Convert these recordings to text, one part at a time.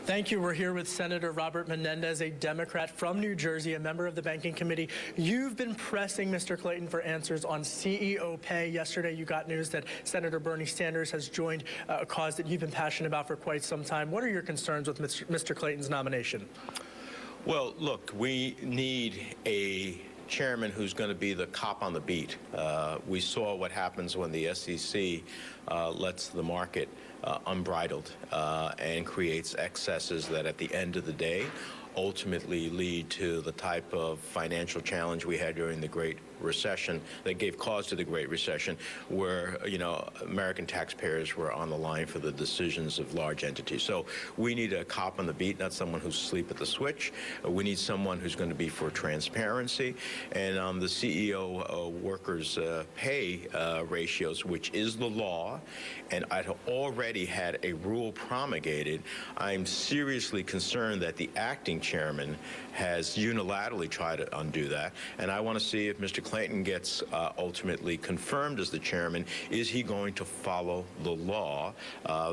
Thank you. We're here with Senator Robert Menendez, a Democrat from New Jersey, a member of the Banking Committee. You've been pressing Mr. Clayton for answers on CEO pay. Yesterday, you got news that Senator Bernie Sanders has joined a cause that you've been passionate about for quite some time. What are your concerns with Mr. Clayton's nomination? Well, look, we need a chairman who's going to be the cop on the beat. We saw what happens when the SEC lets the market unbridled and creates excesses that at the end of the day ultimately lead to the type of financial challenge we had during the Great Recession that gave cause to the Great Recession, where, American taxpayers were on the line for the decisions of large entities. So we need a cop on the beat, not someone who's asleep at the switch. We need someone who's going to be for transparency. And on the CEO workers' pay ratios, which is the law, and I'd already had a rule promulgated, I'm seriously concerned that the acting chairman has unilaterally tried to undo that. And I want to see if Mr. Clayton gets ultimately confirmed as the chairman, is he going to follow the law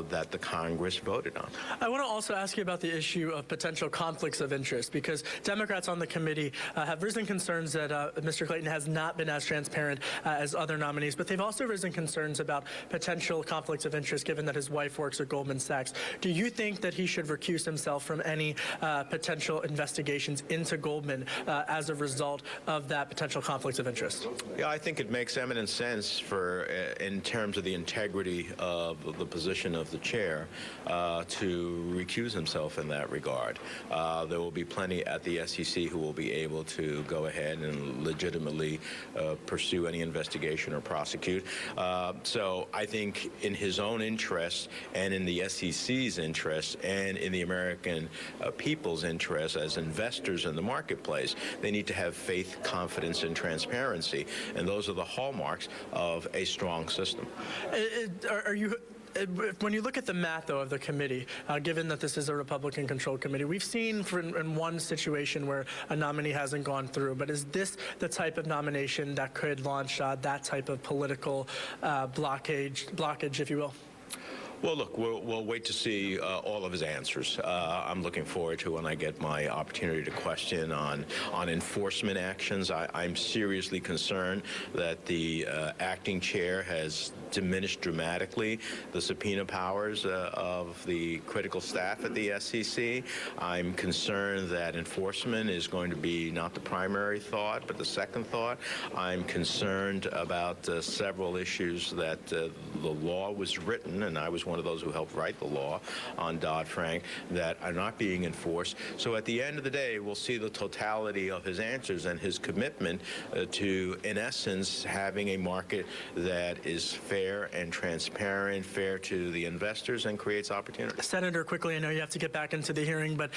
that the Congress voted on? I want to also ask you about the issue of potential conflicts of interest, because Democrats on the committee have risen concerns that Mr. Clayton has not been as transparent as other nominees, but they've also risen concerns about potential conflicts of interest given that his wife works at Goldman Sachs. Do you think that he should recuse himself from any potential investigations into Goldman as a result of that potential conflicts of interest? Yeah, I think it makes eminent sense for, in terms of the integrity of the position of the chair, to recuse himself in that regard. There will be plenty at the SEC who will be able to go ahead and legitimately pursue any investigation or prosecute. So I think in his own interest and in the SEC's interest and in the American people's interest as investors in the marketplace, they need to have faith, confidence, and transparency. And those are the hallmarks of a strong system. When you look at the math, though, of the committee, given that this is a Republican-controlled committee, we've seen in one situation where a nominee hasn't gone through, but is this the type of nomination that could launch that type of political blockage, if you will? Well, look, we'll wait to see all of his answers. I'm looking forward to when I get my opportunity to question on enforcement actions. I'm seriously concerned that the acting chair has diminished dramatically the subpoena powers of the critical staff at the SEC. I'm concerned that enforcement is going to be not the primary thought, but the second thought. I'm concerned about several issues that the law was written, and I was one of those who helped write the law on Dodd-Frank, that are not being enforced. So at the end of the day, we'll see the totality of his answers and his commitment to, in essence, having a market that is fair and transparent, fair to the investors, and creates opportunity. Senator, quickly, I know you have to get back into the hearing, but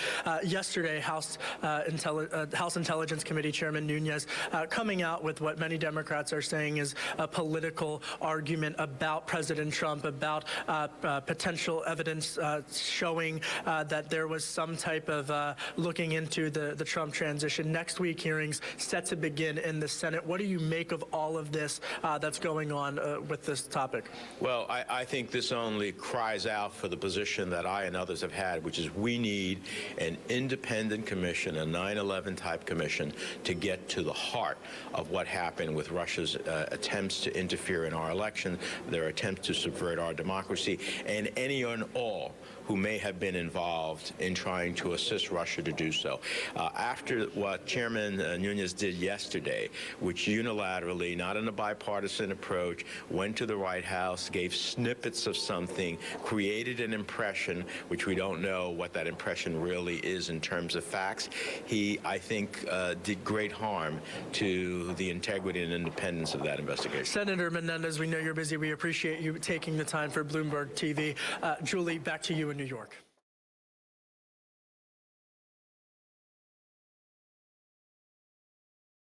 yesterday, House Intelligence Committee Chairman Nunes coming out with what many Democrats are saying is a political argument about President Trump, about potential evidence showing that there was some type of looking into the Trump transition. Next week, hearings set to begin in the Senate. What do you make of all of this that's going on with this topic? Well, I think this only cries out for the position that I and others have had, which is we need an independent commission, a 9/11 type commission, to get to the heart of what happened with Russia's attempts to interfere in our election, their attempts to subvert our democracy, and any and all who may have been involved in trying to assist Russia to do so. After what Chairman Nunes did yesterday, which unilaterally, not in a bipartisan approach, went to the White House, gave snippets of something, created an impression, which we don't know what that impression really is in terms of facts, he, I think, did great harm to the integrity and independence of that investigation. Senator Menendez, we know you're busy. We appreciate you taking the time for Bloomberg TV. Julie, back to you in New York.